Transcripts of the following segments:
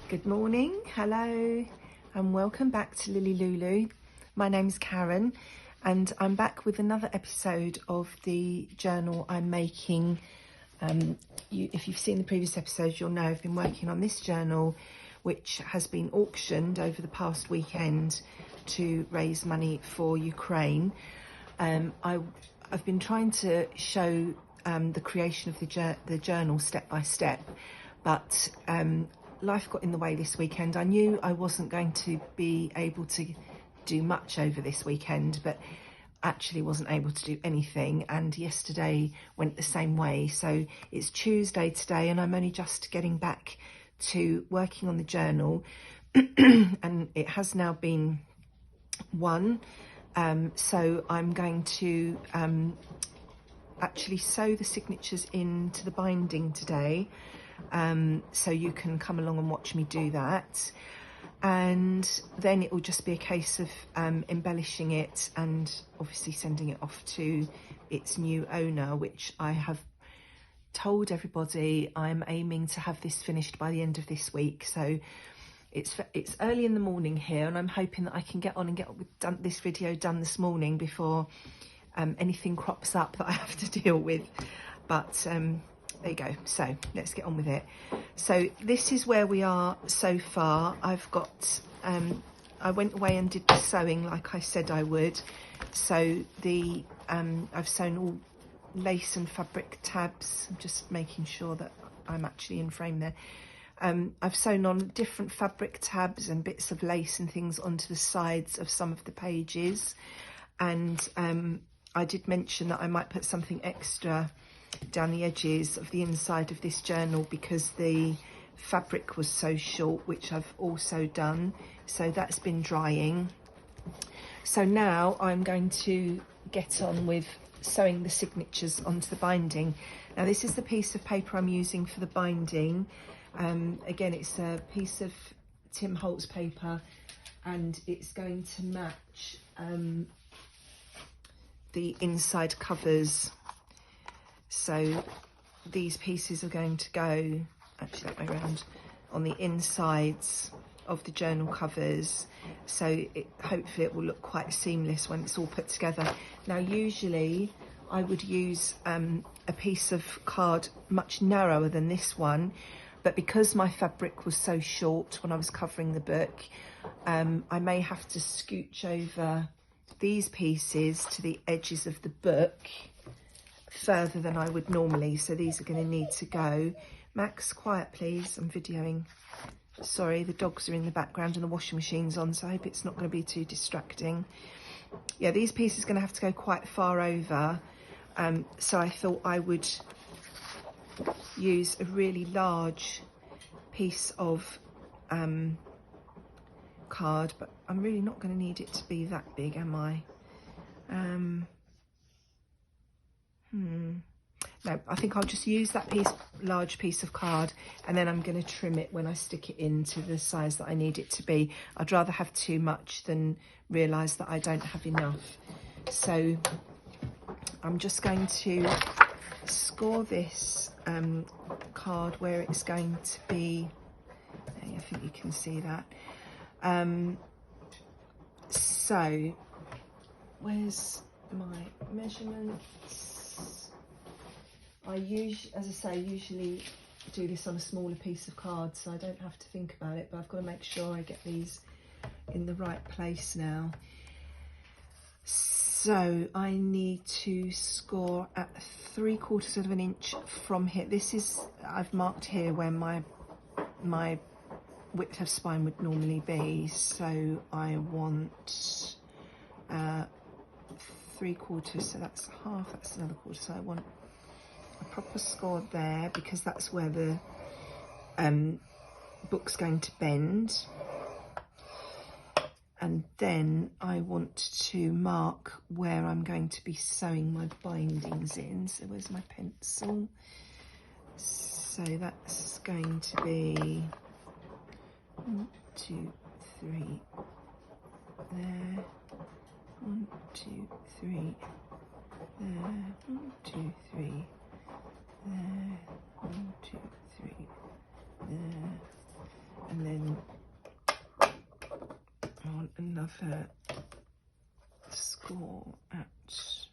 Good morning, hello, and welcome back to Lily Lulu. My name's Karen, and I'm back with another episode of the journal I'm making. If you've seen the previous episodes, you'll know I've been working on this journal, which has been auctioned over the past weekend to raise money for Ukraine. I've been trying to show the creation of the journal step by step, but life got in the way this weekend. I knew I wasn't going to be able to do much over this weekend, but actually wasn't able to do anything, and yesterday went the same way. So it's Tuesday today and I'm only just getting back to working on the journal and it has now been won. So I'm going to actually sew the signatures into the binding today, so you can come along and watch me do that, and then it will just be a case of embellishing it and obviously sending it off to its new owner, which I have told everybody I'm aiming to have this finished by the end of this week. So it's early in the morning here, and I'm hoping that I can get on and get this video done this morning before anything crops up that I have to deal with. But there you go. So let's get on with it. So this is where we are so far. I've got I went away and did the sewing like I said I would. So the I've sewn all lace and fabric tabs. I'm just making sure that I'm actually in frame there. I've sewn on different fabric tabs and bits of lace and things onto the sides of some of the pages, and I did mention that I might put something extra down the edges of the inside of this journal because the fabric was so short, which I've also done. So that's been drying. So now I'm going to get on with sewing the signatures onto the binding. Now this is the piece of paper I'm using for the binding. Again, it's a piece of Tim Holtz paper, and it's going to match the inside covers. So these pieces are going to go, actually that way around, on the insides of the journal covers. So hopefully it will look quite seamless when it's all put together. Now usually I would use a piece of card much narrower than this one, but because my fabric was so short when I was covering the book, I may have to scooch over these pieces to the edges of the book further than I would normally. So these are going to need to go. Max, quiet please, I'm videoing. Sorry, the dogs are in the background and the washing machine's on, so I hope it's not going to be too distracting. Yeah, these pieces are going to have to go quite far over. So I thought I would use a really large piece of card, but I'm really not going to need it to be that big, am I? No, I think I'll just use that large piece of card, and then I'm going to trim it when I stick it into the size that I need it to be. I'd rather have too much than realise that I don't have enough. So I'm just going to score this card where it's going to be. I think you can see that. So where's my measurements? As I say, usually do this on a smaller piece of card, so I don't have to think about it, but I've got to make sure I get these in the right place now. So I need to score at 3/4 of an inch from here. This is, I've marked here where my width of spine would normally be, so I want 3/4, so that's half, that's another quarter, so I want a proper score there because that's where the book's going to bend. And then I want to mark where I'm going to be sewing my bindings in. So where's my pencil? So that's going to be 1, 2, 3 there, 1, 2, 3 there, 1, 2, 3 there, 1, 2, 3 there, and then another score at, so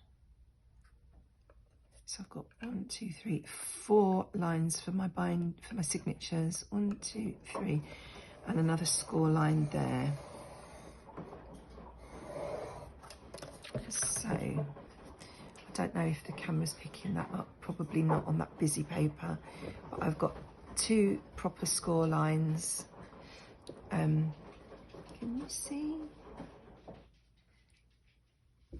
I've got 1, 2, 3, 4 lines for my signatures. 1, 2, 3, and another score line there. So I don't know if the camera's picking that up, probably not on that busy paper, but I've got 2 proper score lines. Can you see?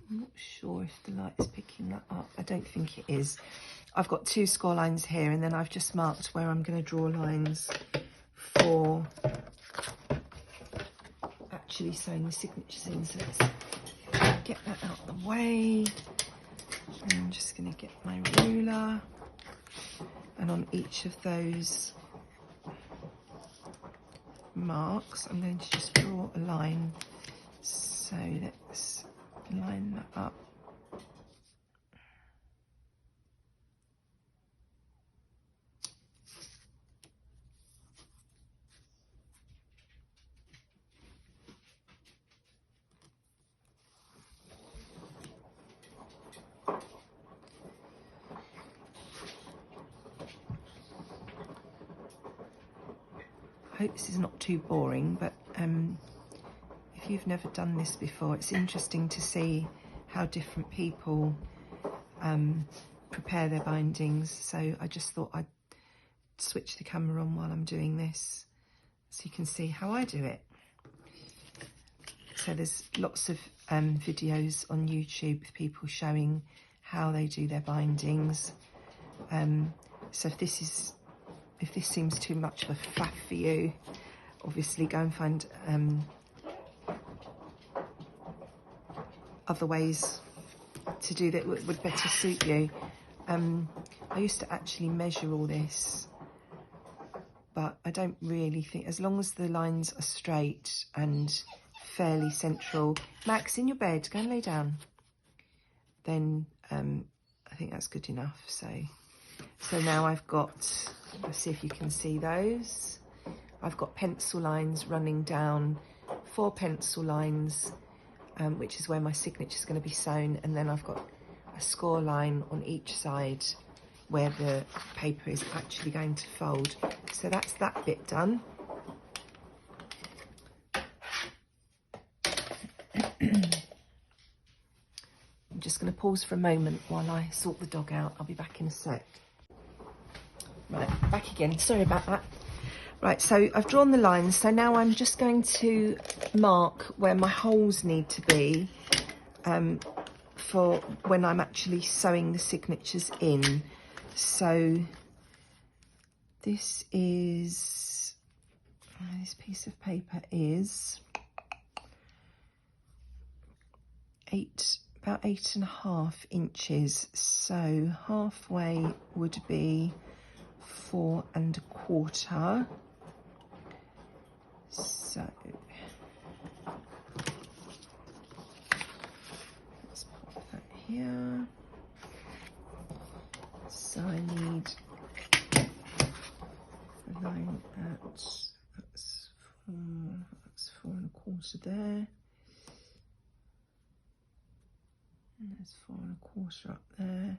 I'm not sure if the light's picking that up. I don't think it is. I've got 2 score lines here, and then I've just marked where I'm going to draw lines for actually sewing the signatures in. So let's get that out of the way. And I'm just going to get my ruler, and on each of those marks I'm going to just draw a line. So let's line that up. I hope this is not too boring, but if you've never done this before, it's interesting to see how different people prepare their bindings. So I just thought I'd switch the camera on while I'm doing this so you can see how I do it. So there's lots of videos on YouTube with people showing how they do their bindings. So if this seems too much of a faff for you, obviously go and find other ways to do that would better suit you. I used to actually measure all this, but I don't really think, as long as the lines are straight and fairly central. Max, in your bed, go and lay down. Then I think that's good enough. So now I've got, let's see if you can see those. I've got pencil lines running down, 4 pencil lines, which is where my signature is going to be sewn, and then I've got a score line on each side where the paper is actually going to fold. So that's that bit done. I'm just going to pause for a moment while I sort the dog out. I'll be back in a sec. Right, back again, sorry about that. Right, so I've drawn the lines, so now I'm just going to mark where my holes need to be for when I'm actually sewing the signatures in. So this piece of paper is about 8.5 inches, so halfway would be 4 1/4. So let's pop that here. So I need a line at, that's 4 1/4 there. And there's 4 1/4 up there.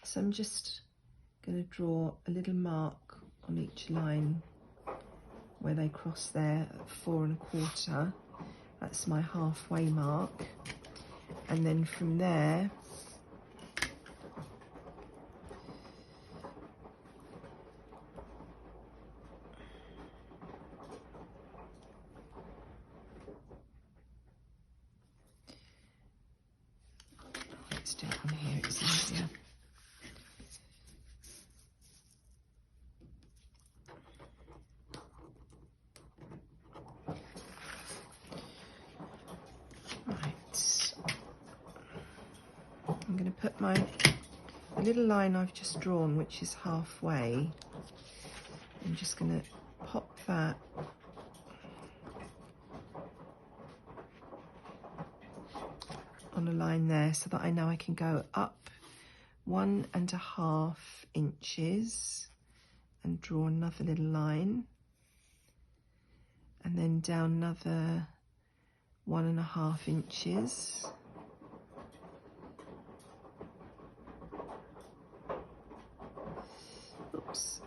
So I'm just going to draw a little mark on each line where they cross there at 4 1/4. That's my halfway mark, and then from there let's do it on here, it's easier. I'm going to put the little line I've just drawn, which is halfway. I'm just going to pop that on a line there so that I know I can go up 1 1/2 inches and draw another little line, and then down another 1.5 inches. Oops.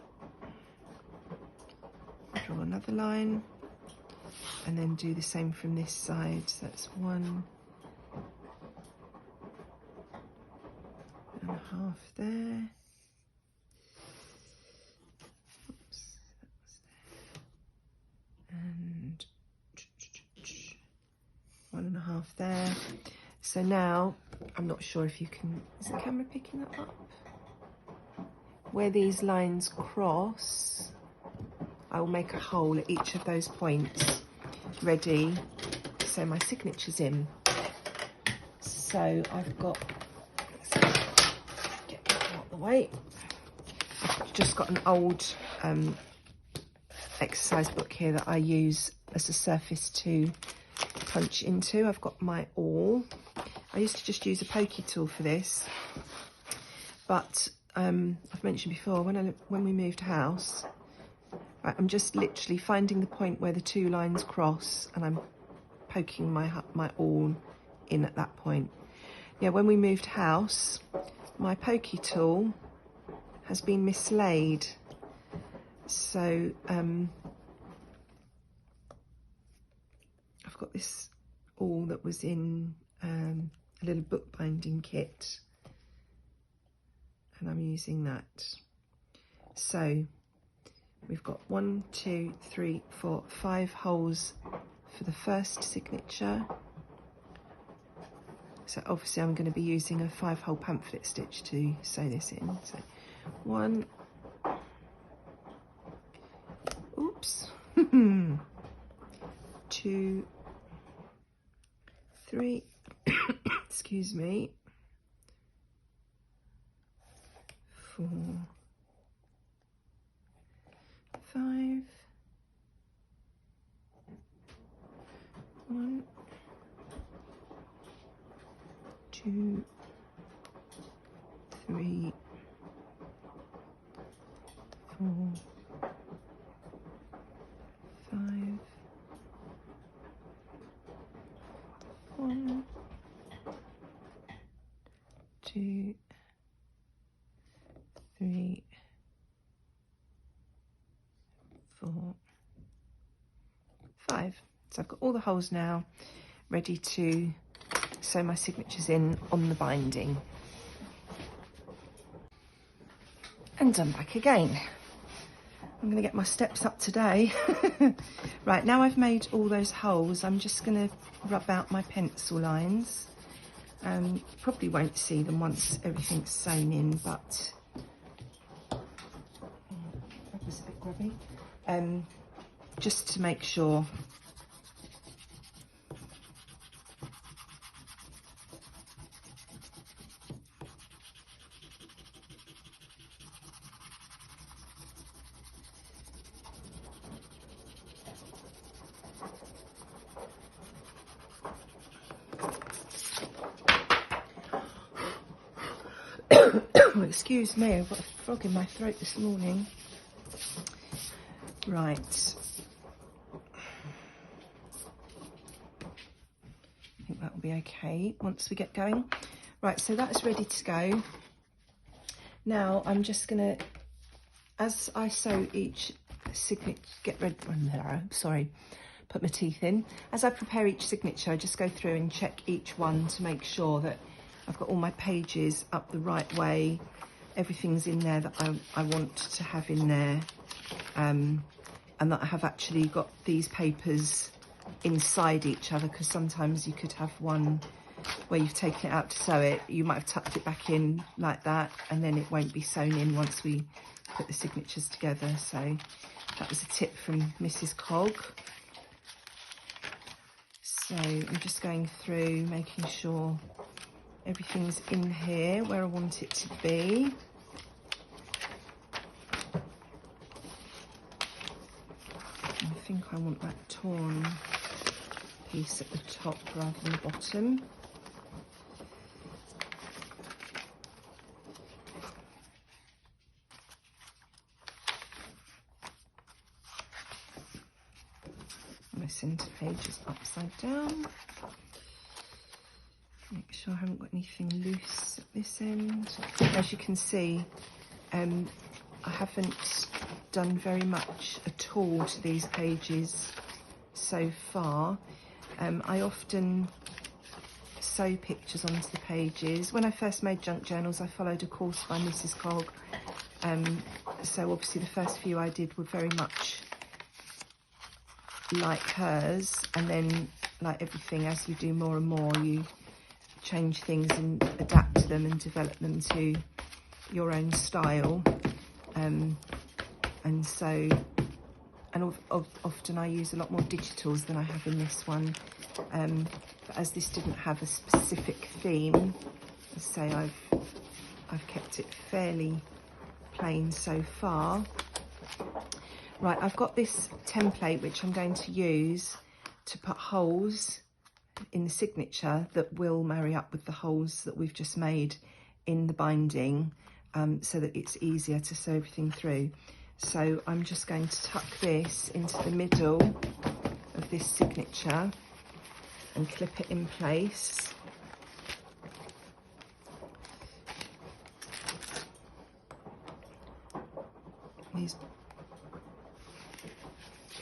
Draw another line and then do the same from this side. So that's 1.5 there. Oops, that was there. And 1.5 there. So now, I'm not sure if you can, is the camera picking that up? Where these lines cross, I will make a hole at each of those points, ready to sew my signatures in. So I've got, let's get that out of the way. I've just got an old exercise book here that I use as a surface to punch into. I've got my awl. I used to just use a pokey tool for this, but I've mentioned before, when we moved house, right, I'm just literally finding the point where the two lines cross and I'm poking my awl in at that point. Yeah, when we moved house, my pokey tool has been mislaid. So I've got this awl that was in a little bookbinding kit, and I'm using that. So we've got 1, 2, 3, 4, 5 holes for the first signature. So obviously I'm going to be using a 5-hole pamphlet stitch to sew this in. So 1, oops, 2, 3, excuse me, 4, 5, 1, 2, 3, 4, 5, 1, 2, 3, 4, 5. So I've got all the holes now ready to sew my signatures in on the binding. And I'm back again. I'm going to get my steps up today. Right, now I've made all those holes, I'm just going to rub out my pencil lines. You probably won't see them once everything's sewn in, but that was a bit grubby. Just to make sure. Excuse me, I've got a frog in my throat this morning. Right. I think that'll be okay once we get going. Right, so that's ready to go. Now I'm just gonna, as I sew each signature, put my teeth in. As I prepare each signature, I just go through and check each one to make sure that I've got all my pages up the right way. Everything's in there that I want to have in there, and that I have actually got these papers inside each other, because sometimes you could have one where you've taken it out to sew it, you might have tucked it back in like that, and then it won't be sewn in once we put the signatures together. So that was a tip from Mrs. Cog. So I'm just going through, making sure everything's in here where I want it to be. I think I want that torn piece at the top rather than the bottom. I'm my centre page is upside down. Make sure I haven't got anything loose at this end. As you can see, I haven't done very much at all to these pages so far. I often sew pictures onto the pages. When I first made junk journals, I followed a course by Mrs. Cog. So obviously the first few I did were very much like hers, and then like everything, as you do more and more, you change things and adapt to them and develop them to your own style. And so, and often I use a lot more digitals than I have in this one. But as this didn't have a specific theme, as I say, I've kept it fairly plain so far. Right, I've got this template which I'm going to use to put holes in the signature that will marry up with the holes that we've just made in the binding, so that it's easier to sew everything through. So I'm just going to tuck this into the middle of this signature and clip it in place. These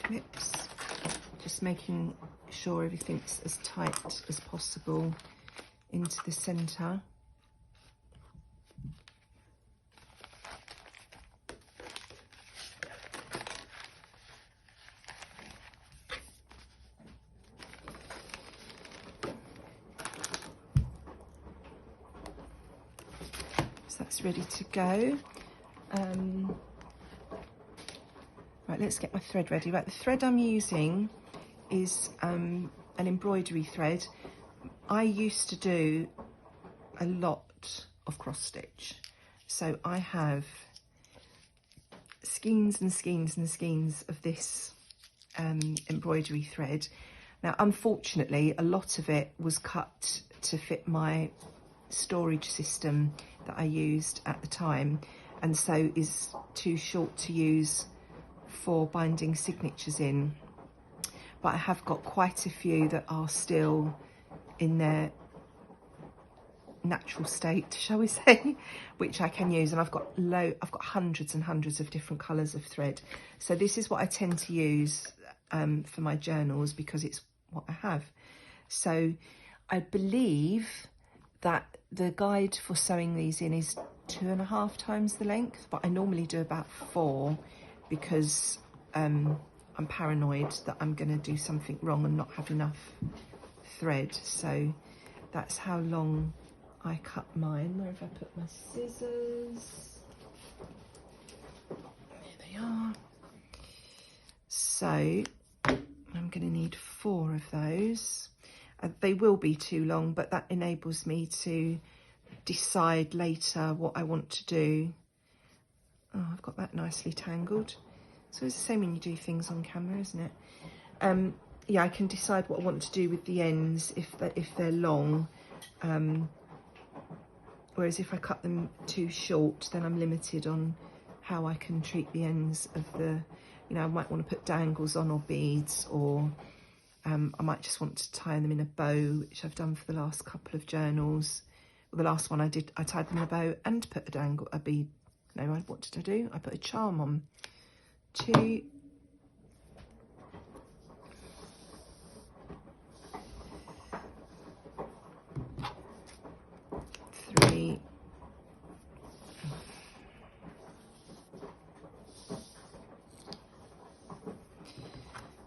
clips, just making sure everything's as tight as possible into the centre. So that's ready to go. Right, let's get my thread ready. Right, the thread I'm using is an embroidery thread. I used to do a lot of cross stitch, so I have skeins and skeins and skeins of this embroidery thread. Now, unfortunately, a lot of it was cut to fit my storage system that I used at the time, and so is too short to use for binding signatures in. But I have got quite a few that are still in their natural state, shall we say, which I can use, and I've got hundreds and hundreds of different colours of thread. So this is what I tend to use for my journals, because it's what I have. So I believe that the guide for sewing these in is 2.5 times the length, but I normally do about 4, because I'm paranoid that I'm going to do something wrong and not have enough thread. So that's how long I cut mine. Where have I put my scissors? There they are. So I'm going to need 4 of those. They will be too long, but that enables me to decide later what I want to do. Oh, I've got that nicely tangled. So it's the same when you do things on camera, isn't it? Yeah, I can decide what I want to do with the ends if they're long. Whereas if I cut them too short, then I'm limited on how I can treat the ends of the, you know, I might want to put dangles on or beads, or I might just want to tie them in a bow, which I've done for the last couple of journals. Well, the last one I tied them in a bow and put a bead. No, what did I do? I put a charm on. 2, 3,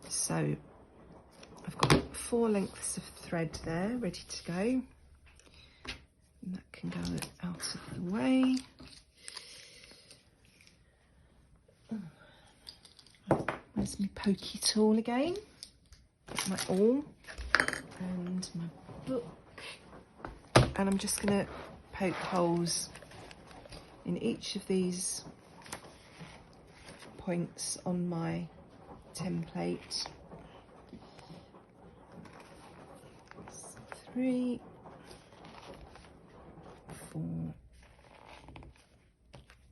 so I've got 4 lengths of thread there ready to go, and that can go out of the way. There's my pokey tool again, my awl and my book, and I'm just going to poke holes in each of these points on my template. 3, 4,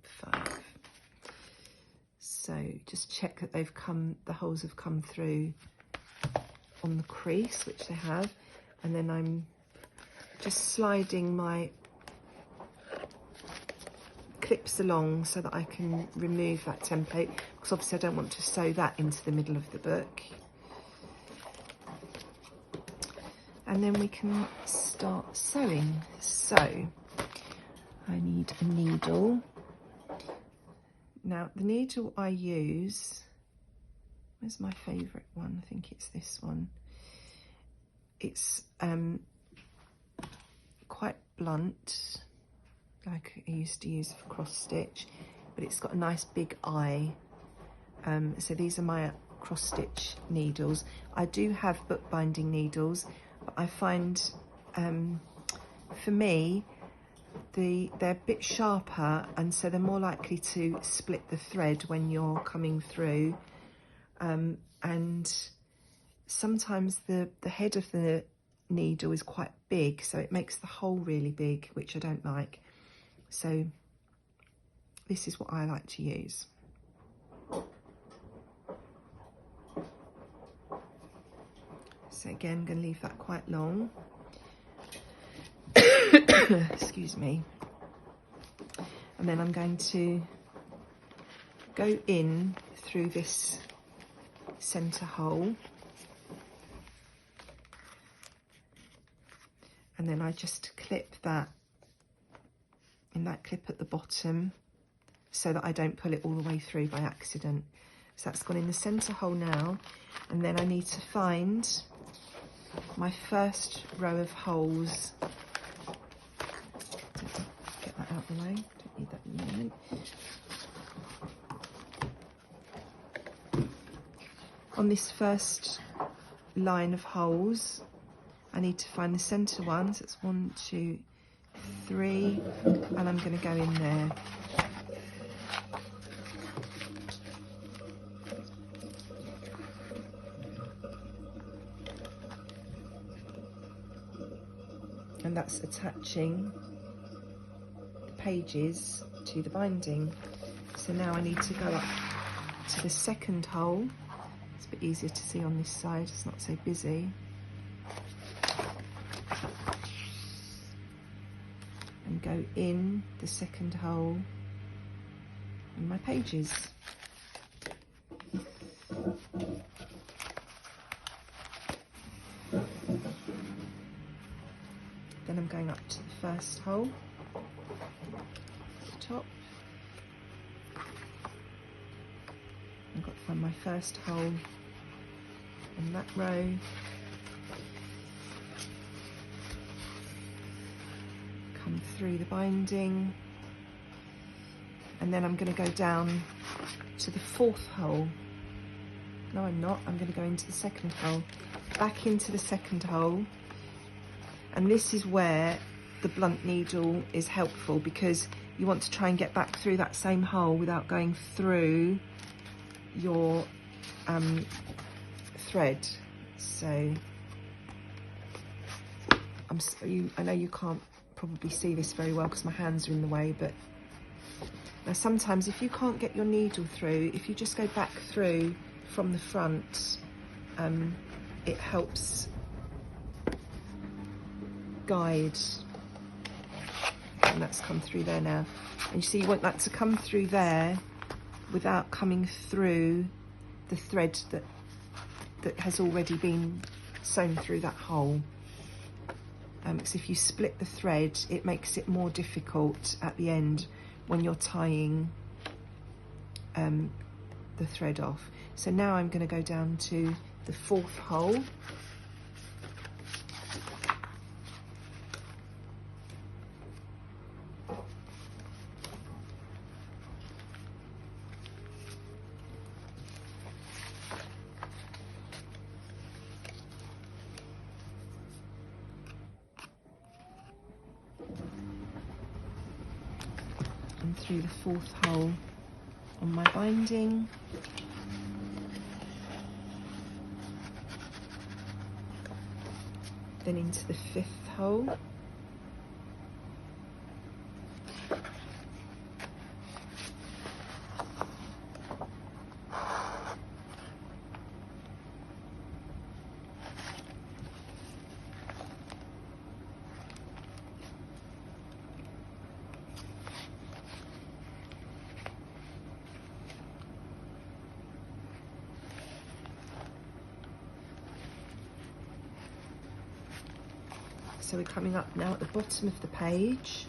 5. So just check that the holes have come through on the crease, which they have, and then I'm just sliding my clips along so that I can remove that template, because obviously I don't want to sew that into the middle of the book. And then we can start sewing. So I need a needle. Now the needle I use, where's my favourite one? I think it's this one. It's quite blunt, like I used to use for cross stitch, but it's got a nice big eye. So these are my cross stitch needles. I do have bookbinding needles, but I find for me they're a bit sharper, and so they're more likely to split the thread when you're coming through, and sometimes the head of the needle is quite big, so it makes the hole really big, which I don't like. So this is what I like to use. So again, I'm going to leave that quite long. Excuse me. And then I'm going to go in through this centre hole. And then I just clip that in that clip at the bottom so that I don't pull it all the way through by accident. So that's gone in the centre hole now. And then I need to find my first row of holes. Get that out of the way, don't need that in a moment. On this first line of holes, I need to find the centre one, so it's 1, 2, 3, and I'm going to go in there. And that's attaching the pages to the binding. So now I need to go up to the second hole. It's a bit easier to see on this side, it's not so busy. And go in the second hole in my pages. Then I'm going up to the first hole at the top. I've got to find my first hole in that row. Come through the binding, and then I'm going to go down to the fourth hole. No, I'm not. I'm going to go into the second hole, back into the second hole. And this is where the blunt needle is helpful, because you want to try and get back through that same hole without going through your thread. So I know you can't probably see this very well because my hands are in the way, but now sometimes if you can't get your needle through, if you just go back through from the front, it helps guide. And that's come through there now, and you see you want that to come through there without coming through the thread that has already been sewn through that hole. Because if you split the thread, it makes it more difficult at the end when you're tying the thread off. So now I'm going to go down to the fourth hole. And through the fourth hole on my binding. Then into the fifth hole. So we're coming up now at the bottom of the page.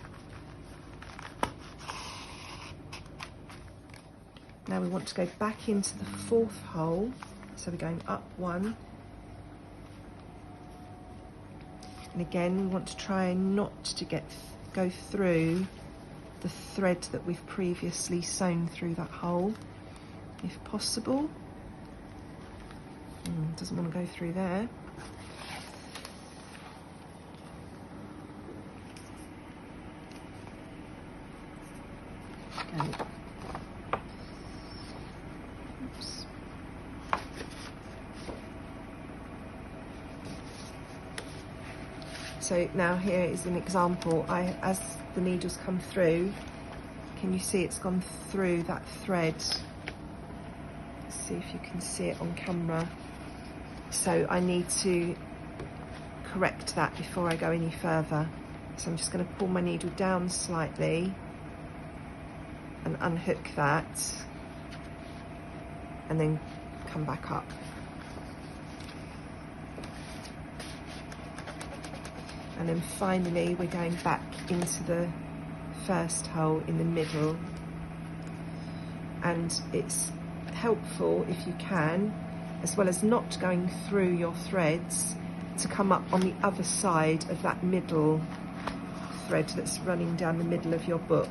Now we want to go back into the 4th hole, so we're going up 1. And again, we want to try not to go through the thread that we've previously sewn through that hole, if possible. Doesn't want to go through there. Okay. Oops. So now here is an example. As the needles come through, can you see it's gone through that thread? Let's see if you can see it on camera. So I need to correct that before I go any further. So I'm just going to pull my needle down slightly and unhook that, and then come back up. And then finally we're going back into the 1st hole in the middle. And it's helpful, if you can, as well as not going through your threads, to come up on the other side of that middle thread that's running down the middle of your book.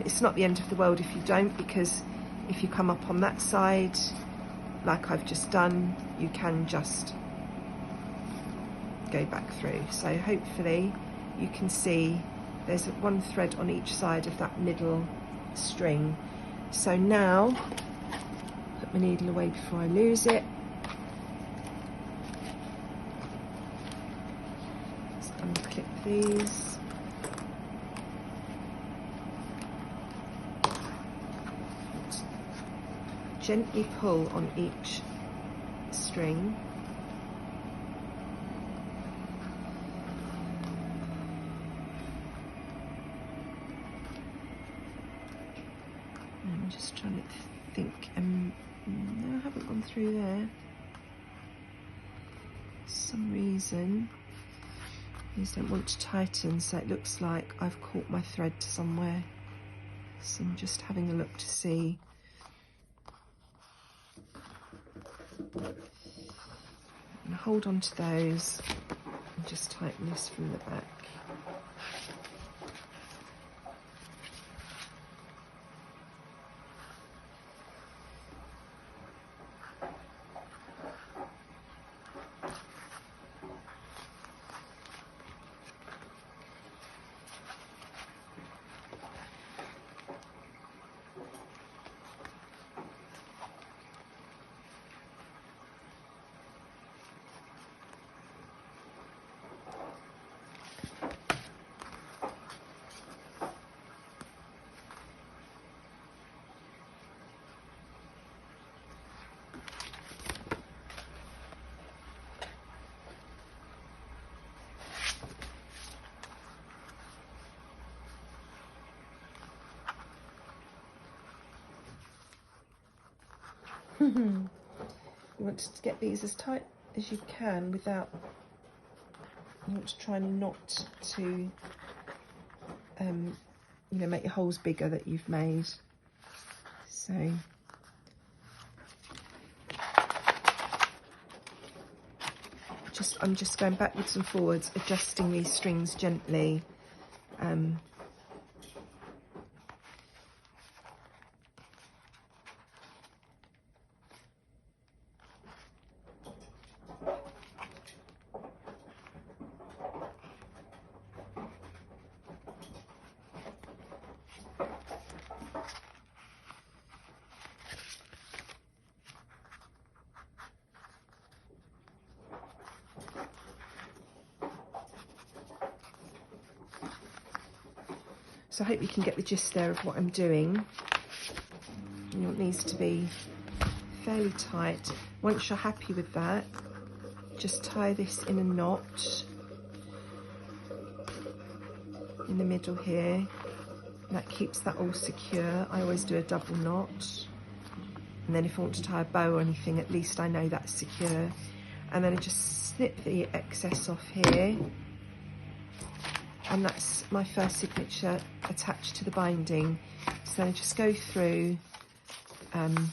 It's not the end of the world if you don't, because if you come up on that side, like I've just done, you can just go back through. So hopefully you can see there's 1 thread on each side of that middle string. So now, put my needle away before I lose it. Let's unclip these. Gently pull on each string. I'm just trying to think. No, I haven't gone through there. For some reason, these don't want to tighten, so it looks like I've caught my thread somewhere. So I'm just having a look to see. And hold on to those and just tighten this from the back. You want to get these as tight as you can without, you want to try not to, you know, make your holes bigger that you've made. So I'm just going backwards and forwards, adjusting these strings gently. So I hope you can get the gist there of what I'm doing. And it needs to be fairly tight. Once you're happy with that, just tie this in a knot in the middle here. And that keeps that all secure. I always do a double knot. And then if I want to tie a bow or anything, at least I know that's secure. And then I just snip the excess off here and that's my first signature attached to the binding. So just go through and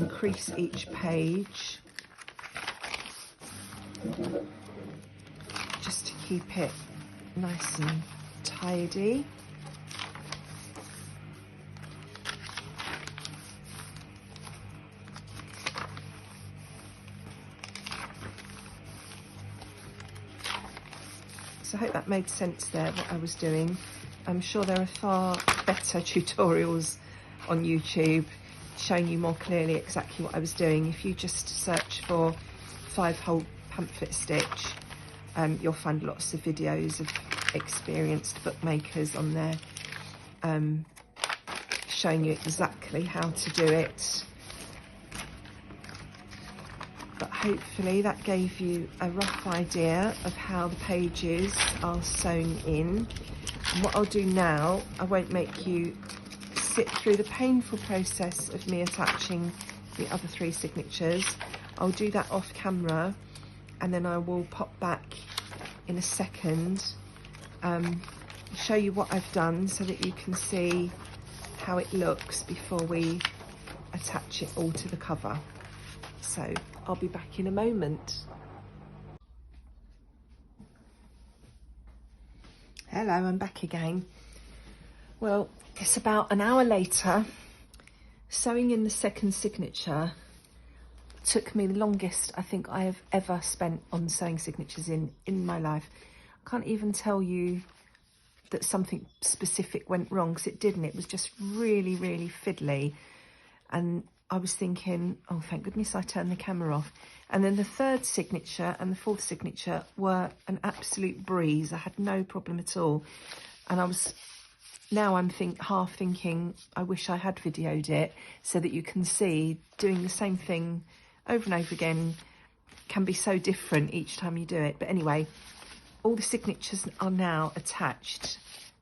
crease each page just to keep it nice and tidy. So I hope that made sense there, what I was doing. I'm sure there are far better tutorials on YouTube showing you more clearly exactly what I was doing. If you just search for 5-hole pamphlet stitch, you'll find lots of videos of experienced bookmakers on there showing you exactly how to do it. But hopefully that gave you a rough idea of how the pages are sewn in. And what I'll do now, I won't make you sit through the painful process of me attaching the other 3 signatures. I'll do that off camera, and then I will pop back in a second, show you what I've done so that you can see how it looks before we attach it all to the cover. So I'll be back in a moment. Hello, I'm back again. Well, it's about an hour later. Sewing in the second signature took me the longest I think I have ever spent on sewing signatures in my life. I can't even tell you that something specific went wrong, because it didn't. It was just really, really fiddly. And I was thinking, oh, thank goodness I turned the camera off. And then the third signature and the fourth signature were an absolute breeze. I had no problem at all. And I'm half thinking, I wish I had videoed it so that you can see doing the same thing over and over again can be so different each time you do it. But anyway, all the signatures are now attached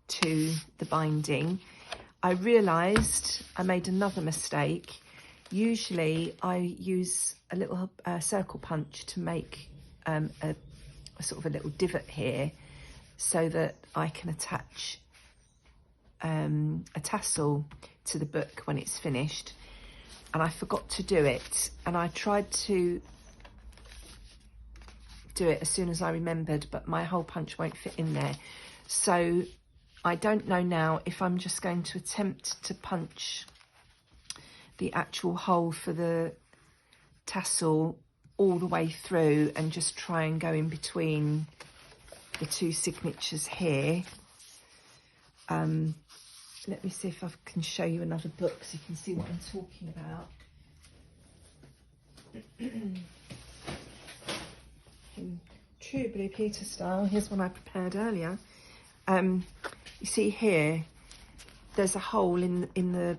to the binding. I realised I made another mistake. Usually I use a little circle punch to make a sort of a little divot here so that I can attach a tassel to the book when it's finished, and I forgot to do it, and I tried to do it as soon as I remembered, but my hole punch won't fit in there. So I don't know now if I'm just going to attempt to punch the actual hole for the tassel all the way through and just try and go in between the 2 signatures here. Let me see if I can show you another book so you can see what I'm talking about. In true Blue Peter style, here's one I prepared earlier. You see here, there's a hole in the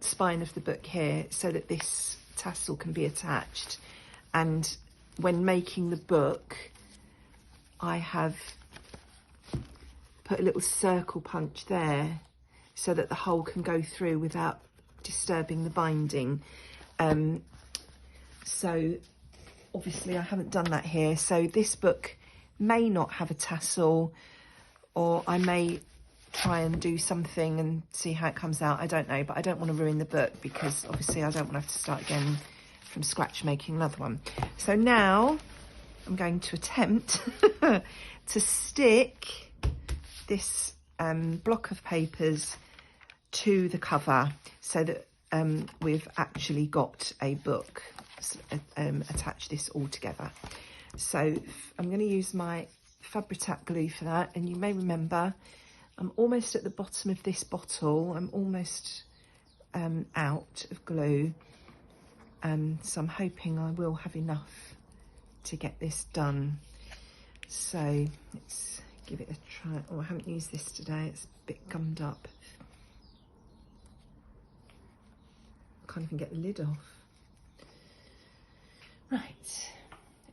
spine of the book here so that this tassel can be attached. And when making the book, I have put a little circle punch there so that the hole can go through without disturbing the binding. So obviously I haven't done that here. So this book may not have a tassel, or I may try and do something and see how it comes out. I don't know, but I don't want to ruin the book, because obviously I don't want to have to start again from scratch making another one. So now I'm going to attempt to stick this block of papers to the cover so that we've actually got a book. Attach this all together. So I'm going to use my Fabri-Tac glue for that, and you may remember I'm almost at the bottom of this bottle. I'm almost out of glue, so I'm hoping I will have enough to get this done. So let's give it a try. Oh, I haven't used this today, it's a bit gummed up. I can't even get the lid off. Right, let's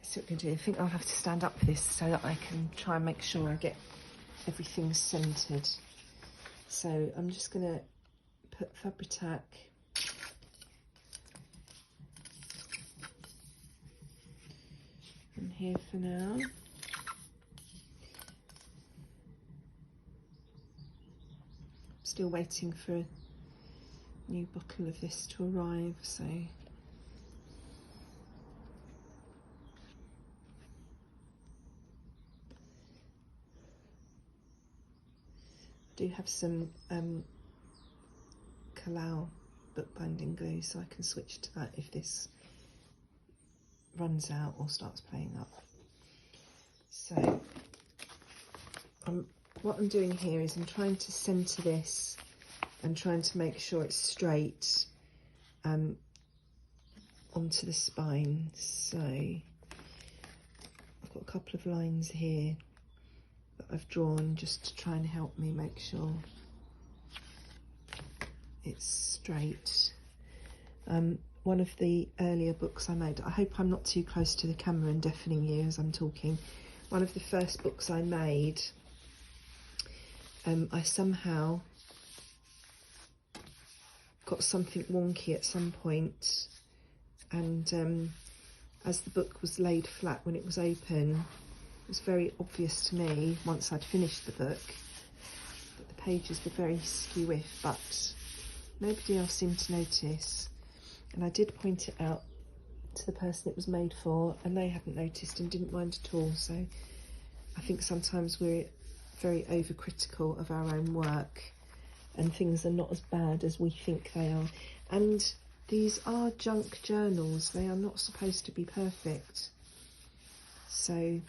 see what we can do. I think I'll have to stand up for this so that I can try and make sure I get everything centered. So I'm just gonna put Fabri-Tac in here for now. still waiting for a new bottle of this to arrive, so I do have some Camellia bookbinding glue, so I can switch to that if this runs out or starts playing up. So what I'm doing here is I'm trying to centre this and trying to make sure it's straight onto the spine. So I've got a couple of lines here that I've drawn just to try and help me make sure it's straight. One of the earlier books I made, I hope I'm not too close to the camera and deafening you as I'm talking. One of the first books I made, I somehow got something wonky at some point, and as the book was laid flat when it was open, it was very obvious to me once I'd finished the book that the pages were very skew-iff, but nobody else seemed to notice. And I did point it out to the person it was made for, and they hadn't noticed and didn't mind at all. So I think sometimes we're very overcritical of our own work, and things are not as bad as we think they are. And these are junk journals. They are not supposed to be perfect. So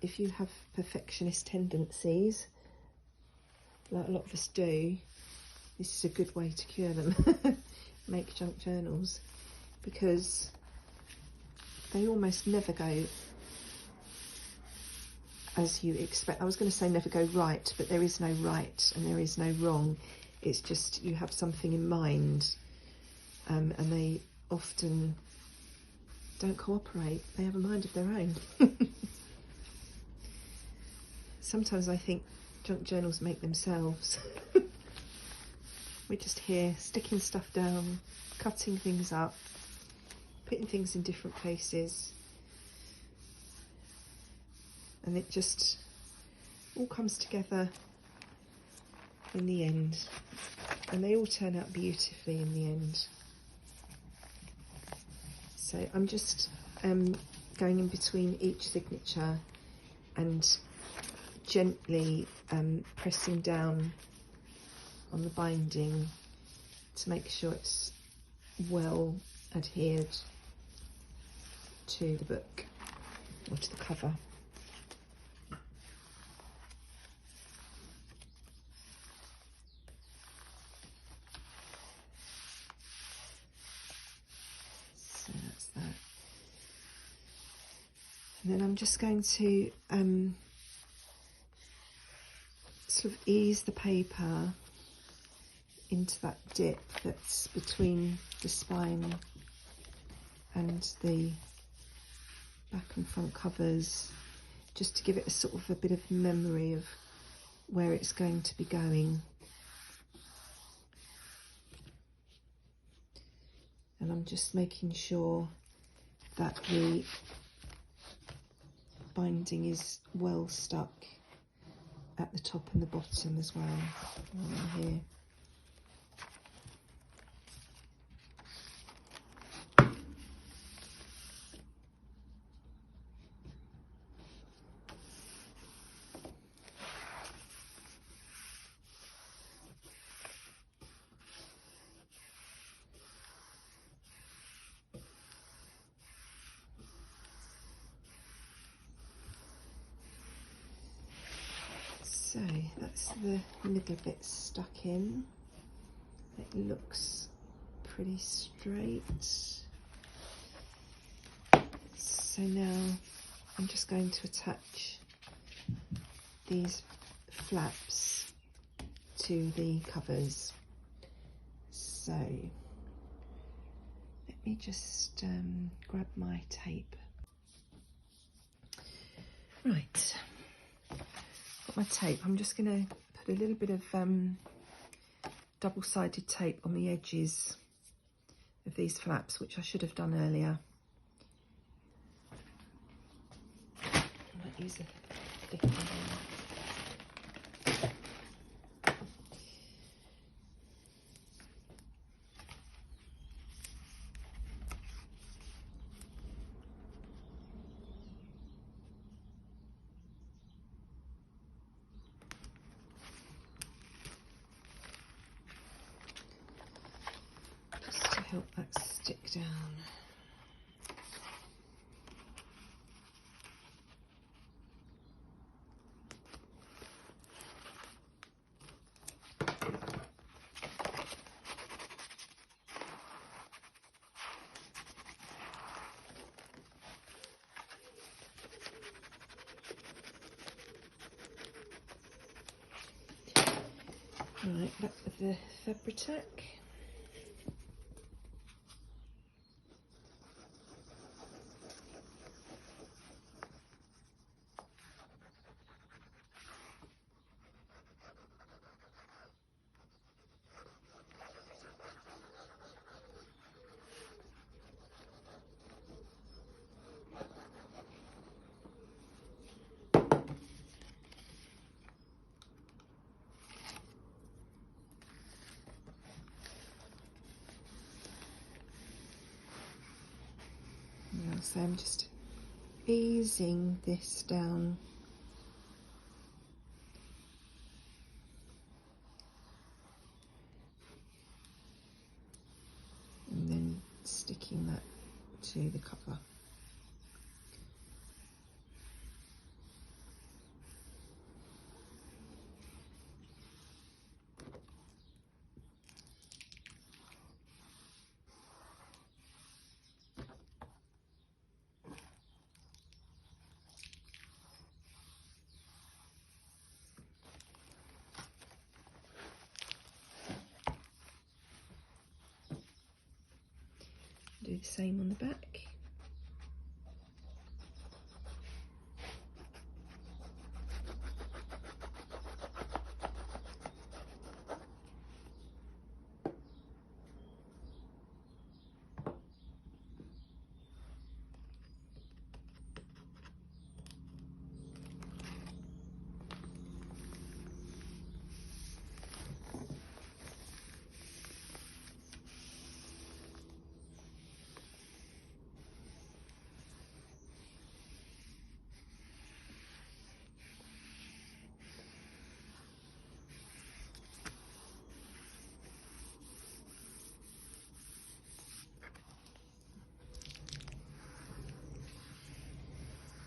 if you have perfectionist tendencies, like a lot of us do, this is a good way to cure them. Make junk journals, because they almost never go as you expect. I was going to say never go right, but there is no right and there is no wrong. It's just you have something in mind, and they often don't cooperate. They have a mind of their own. Sometimes I think junk journals make themselves. We're just here sticking stuff down, cutting things up, putting things in different places, and it just all comes together in the end, and they all turn out beautifully in the end. So I'm just going in between each signature and gently pressing down on the binding to make sure it's well adhered to the book or to the cover. So that's that. And then I'm just going to sort of ease the paper into that dip that's between the spine and the back and front covers, just to give it a sort of a bit of memory of where it's going to be going. And I'm just making sure that the binding is well stuck at the top and the bottom as well, around here. So that's the middle bit stuck in. It looks pretty straight. So now I'm just going to attach these flaps to the covers. So let me just grab my tape. Right. My tape, I'm just going to put a little bit of double-sided tape on the edges of these flaps, which I should have done earlier. I might use a different one. stick down. Right, back with the Fabri-Tac. So I'm just easing this down. And then sticking that to the cover. Do the same on the back.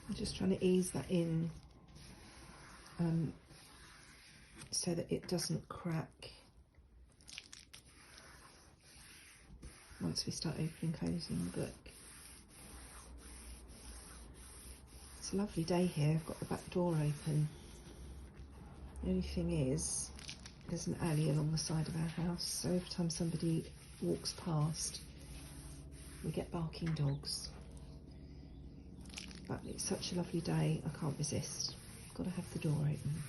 I'm just trying to ease that in so that it doesn't crack once we start opening and closing the book. It's a lovely day here. I've got the back door open. The only thing is, there's an alley along the side of our house, so every time somebody walks past, we get barking dogs. But it's such a lovely day, I can't resist. Got to have the door open.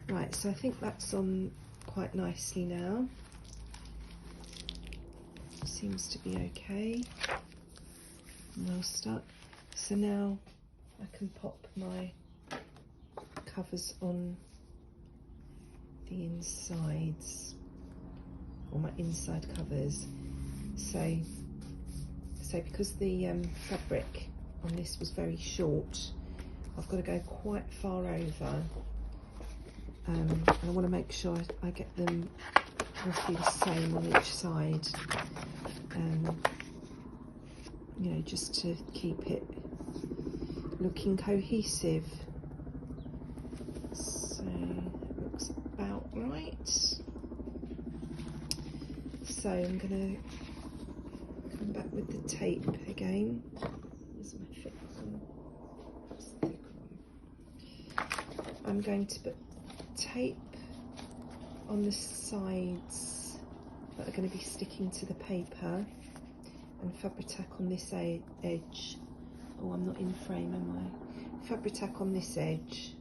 Right, so I think that's on quite nicely now. Seems to be okay. Well stuck. So now I can pop my covers on the insides, or my inside covers. So because the fabric on this was very short, I've got to go quite far over, and I want to make sure I get them roughly the same on each side, you know, just to keep it looking cohesive. So that looks about right. So I'm going to come back with the tape again. Here's my thick one. That's the thick one. I'm going to put tape on the sides that are going to be sticking to the paper, and Fabri-Tac on this edge. Oh, I'm not in frame, am I? Fabri-Tac on this edge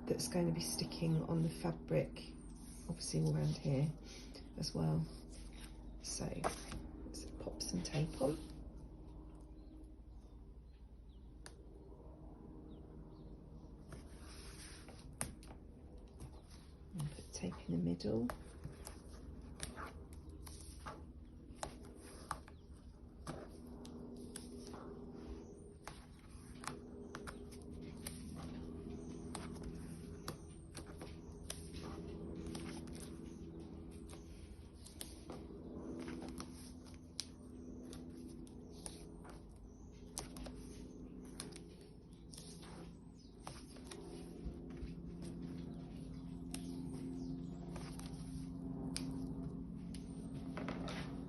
that's going to be sticking on the fabric, obviously all around here as well. So let's pop some tape on. And put tape in the middle.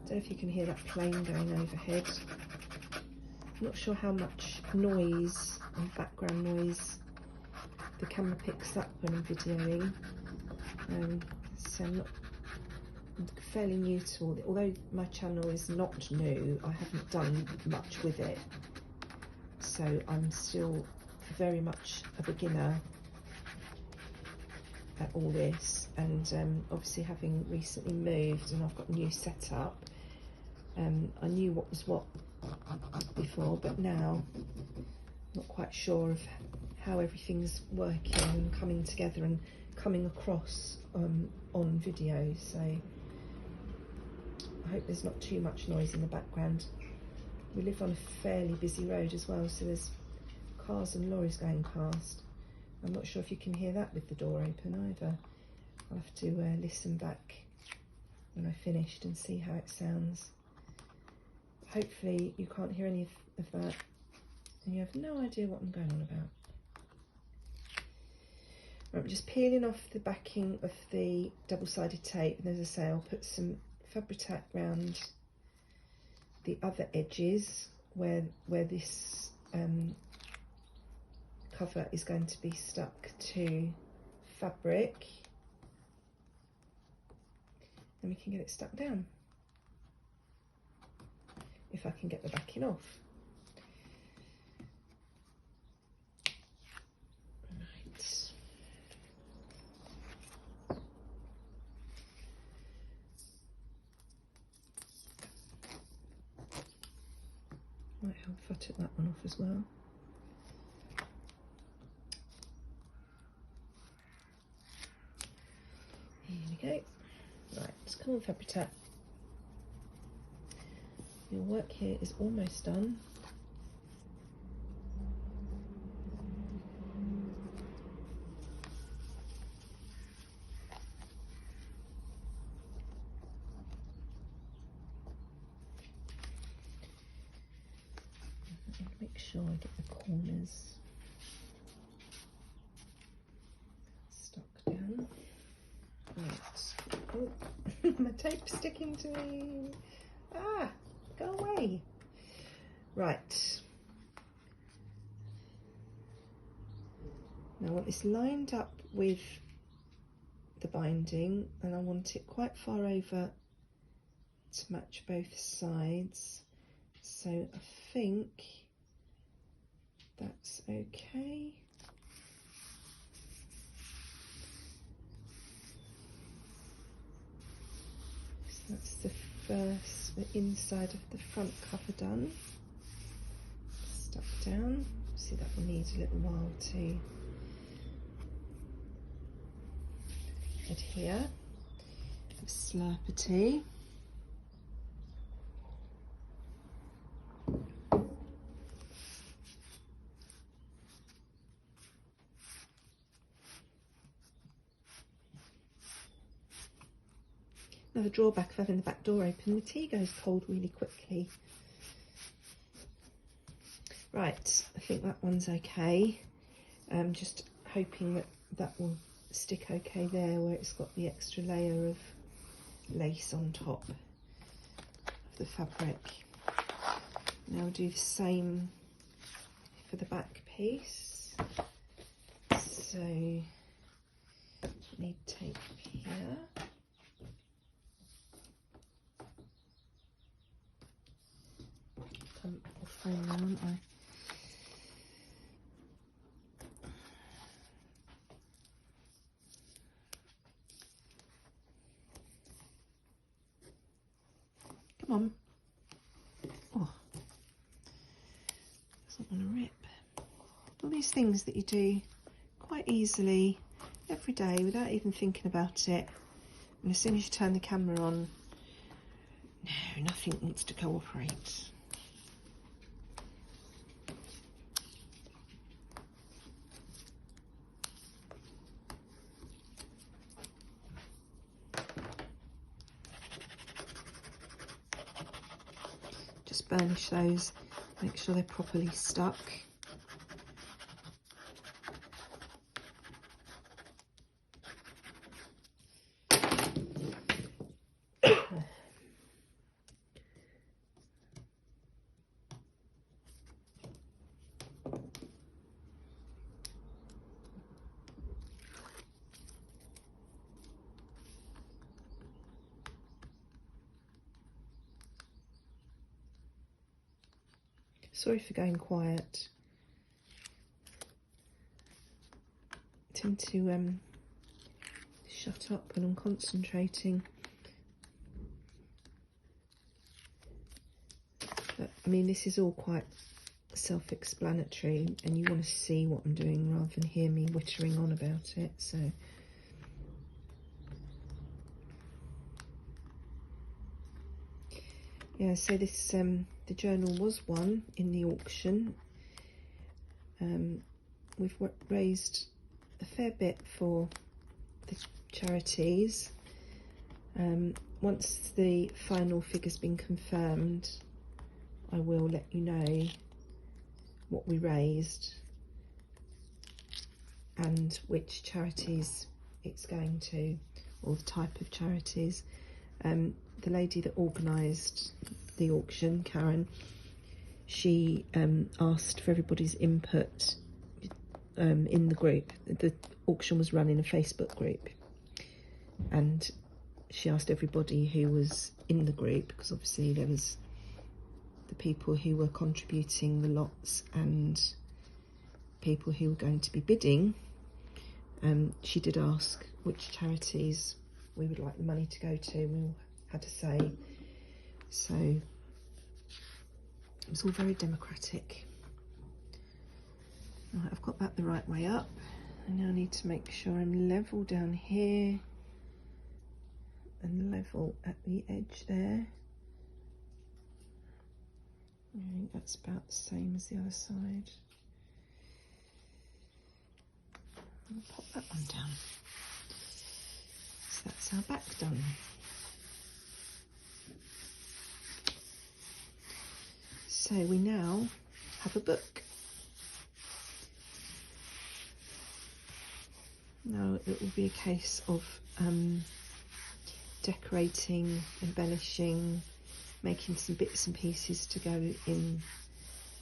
don't know if you can hear that plane going overhead. I'm not sure how much noise and background noise the camera picks up when I'm videoing. So I'm fairly new to all although my channel is not new, I haven't done much with it. So I'm still very much a beginner at all this, and obviously having recently moved and I've got a new setup, I knew what was what before, but now I'm not quite sure of how everything's working and coming together and coming across on video. So I hope there's not too much noise in the background. We live on a fairly busy road as well, so there's cars and lorries going past. I'm not sure if you can hear that with the door open either. I'll have to listen back when I've finished and see how it sounds. Hopefully you can't hear any of that and you have no idea what I'm going on about. Right, I'm just peeling off the backing of the double-sided tape, and as I say, I'll put some Fabri-Tac round the other edges where this cover is going to be stuck to fabric, and we can get it stuck down if I can get the backing off. Might help if I took that one off as well. Here we go. Right, let's come on, Fabri-Tac. Your work here is almost done. Make sure I get the corners stuck down. Right. Oh, my tape's sticking to me. Ah, go away. Right. Now I want this lined up with the binding, and I want it quite far over to match both sides. So I think that's okay. So that's the inside of the front cover done. Stuck down. See, that will need a little while to adhere. Slurpity. Another drawback of having the back door open, the tea goes cold really quickly. Right, I think that one's okay. I'm just hoping that that will stick okay there where it's got the extra layer of lace on top of the fabric. Now I'll do the same for the back piece. So need tape here. I'll frame them, won't I? Come on. Oh, doesn't want to rip. All these things that you do quite easily every day without even thinking about it, and as soon as you turn the camera on, no, nothing wants to cooperate. Just burnish those, make sure they're properly stuck. Sorry for going quiet. I tend to shut up when I'm concentrating. But, I mean, this is all quite self-explanatory, and you want to see what I'm doing rather than hear me wittering on about it. So yeah, so this the journal was won in the auction. We've raised a fair bit for the charities. Once the final figure's been confirmed, I will let you know what we raised and which charities it's going to, or the type of charities. The lady that organised the auction, Karen, she asked for everybody's input in the group. The auction was run in a Facebook group, and she asked everybody who was in the group, because obviously there was the people who were contributing the lots and people who were going to be bidding. She did ask which charities we would like the money to go to. We all had to say. So it was all very democratic. Right, I've got that the right way up. I now need to make sure I'm level down here and level at the edge there. I think that's about the same as the other side. I'll pop that one down. So that's our back done. So we now have a book. Now it will be a case of decorating, embellishing, making some bits and pieces to go in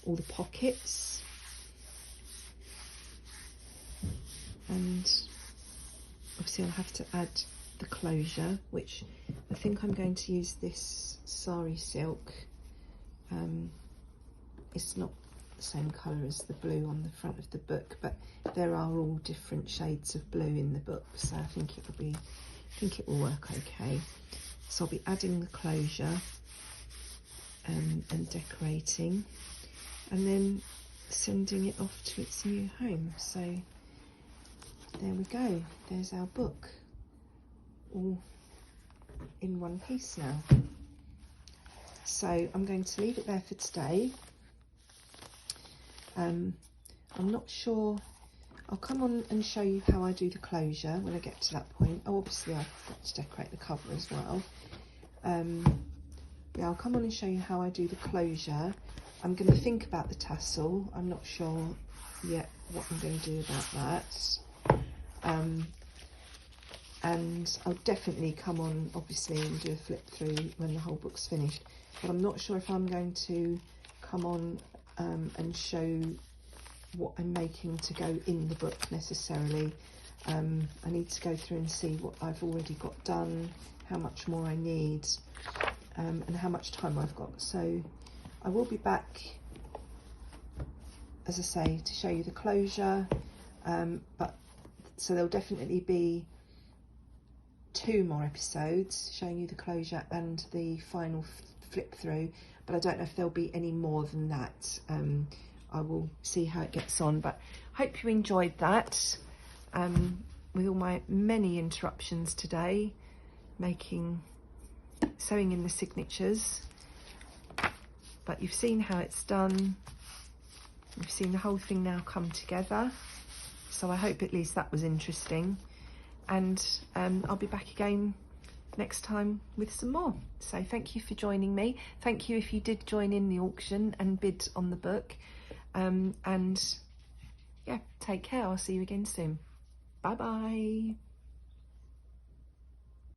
all the pockets, and obviously I'll have to add the closure, which I think I'm going to use this sari silk. It's not the same colour as the blue on the front of the book, but there are all different shades of blue in the book, so I think it will work okay. So I'll be adding the closure and decorating, and then sending it off to its new home. So there we go, there's our book all in one piece now. So I'm going to leave it there for today. I'm not sure, I'll come on and show you how I do the closure when I get to that point. Oh, obviously I've got to decorate the cover as well. Yeah, I'll come on and show you how I do the closure. I'm going to think about the tassel. I'm not sure yet what I'm going to do about that. And I'll definitely come on, obviously, and do a flip through when the whole book's finished. But I'm not sure if I'm going to come on and show what I'm making to go in the book necessarily. I need to go through and see what I've already got done, how much more I need, and how much time I've got. So I will be back, as I say, to show you the closure, but so there'll definitely be 2 more episodes showing you the closure and the final flip through, but I don't know if there'll be any more than that. I will see how it gets on, but I hope you enjoyed that, with all my many interruptions today, sewing in the signatures. But you've seen how it's done, you've seen the whole thing now come together, so I hope at least that was interesting. And I'll be back again next time with some more. So thank you for joining me. Thank you if you did join in the auction and bid on the book. And yeah, take care. I'll see you again soon. Bye bye.